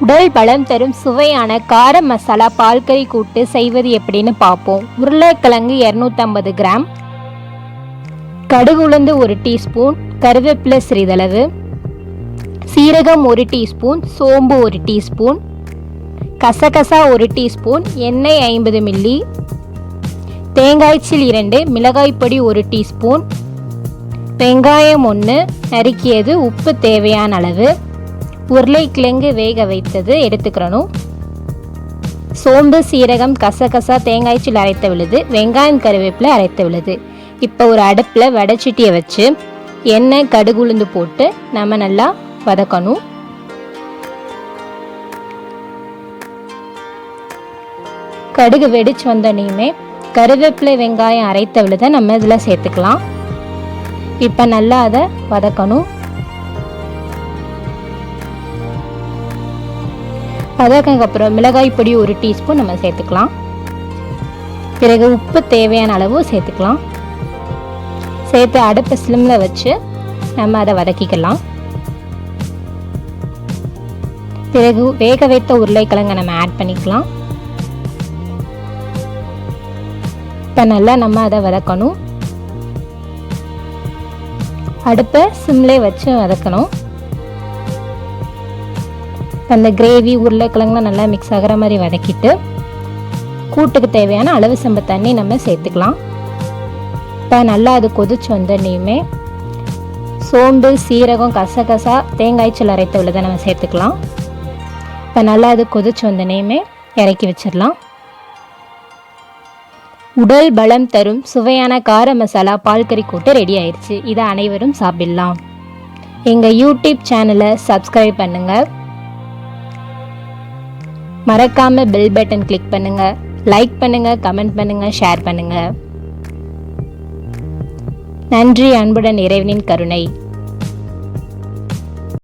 உடல் பலம் தரும் சுவையான கார மசாலா பால்கறி கூட்டு செய்வது எப்படின்னு பார்ப்போம். உருளைக்கிழங்கு 250 கிராம், கடுகு உளுந்து 1 டீஸ்பூன், கருவேப்பிலை சிறிதளவு, சீரகம் 1 டீஸ்பூன், சோம்பு 1 டீஸ்பூன், கசகசா 1 டீஸ்பூன், எண்ணெய் 50 மில்லி, தேங்காய்ச்சில் 2, மிளகாய் பொடி 1 டீஸ்பூன், வெங்காயம் 1 நறுக்கியது, உப்பு தேவையான அளவு, உருளைக்கிழங்கு வேக வைத்தது எடுத்துக்கிறணும், சோம்பு சீரகம் கசகசா தேங்காய்ச்சில் அரைத்த விழுது, வெங்காயம் கருவேப்பிலை அரைத்த விழுது. இப்போ ஒரு அடுப்பில் வடைச்சட்டியை வச்சு எண்ணெய் கடுகு உளுந்து போட்டு நம்ம நல்லா வதக்கணும். கடுகு வெடிச்சு வந்தோடனே கருவேப்பிலை வெங்காயம் அரைத்த விழுதை நம்ம இதில் சேர்த்துக்கலாம். இப்போ நல்லா அதை வதக்கணும். வதக்கப்புறம் மிளகாய் பொடி 1 டீஸ்பூன் நம்ம சேர்த்துக்கலாம். பிறகு உப்பு தேவையான அளவு சேர்த்துக்கலாம். சேர்த்து அடுப்பை ஸ்லிம்மில் வச்சு நம்ம அதை வதக்கிக்கலாம். பிறகு வேக வைத்த உருளைக்கிழங்கை நம்ம ஆட் பண்ணிக்கலாம். இப்போ நல்லா நம்ம அதை வதக்கணும். அடுப்பை சிம்லே வச்சு வதக்கணும். அந்த கிரேவி உருளைக்கிழங்குலாம் நல்லா மிக்ஸ் ஆகிற மாதிரி வதக்கிட்டு கூட்டுக்கு தேவையான அளவு செம்பு தண்ணி நம்ம சேர்த்துக்கலாம். இப்போ நல்லா அது கொதிச்சு வந்தோடனேயுமே சோம்பு சீரகம் கசகசா தேங்காய்ச்சல் அரைத்த உள்ளதை நம்ம சேர்த்துக்கலாம். இப்போ நல்லா அது கொதிச்சு வந்தோடனேயுமே இறக்கி வச்சிடலாம். உடல் பலம் தரும் சுவையான கார மசாலா பால்கறி கூட்டு ரெடி ஆயிடுச்சு. இதை அனைவரும் சாப்பிடலாம். எங்கள் யூடியூப் சேனலை சப்ஸ்கிரைப் பண்ணுங்கள். மறக்காம பெல் பட்டன் கிளிக் பண்ணுங்க, லைக் பண்ணுங்க, கமெண்ட் பண்ணுங்க, ஷேர் பண்ணுங்க. நன்றி. அன்புடன் இறைவனின் கருணை.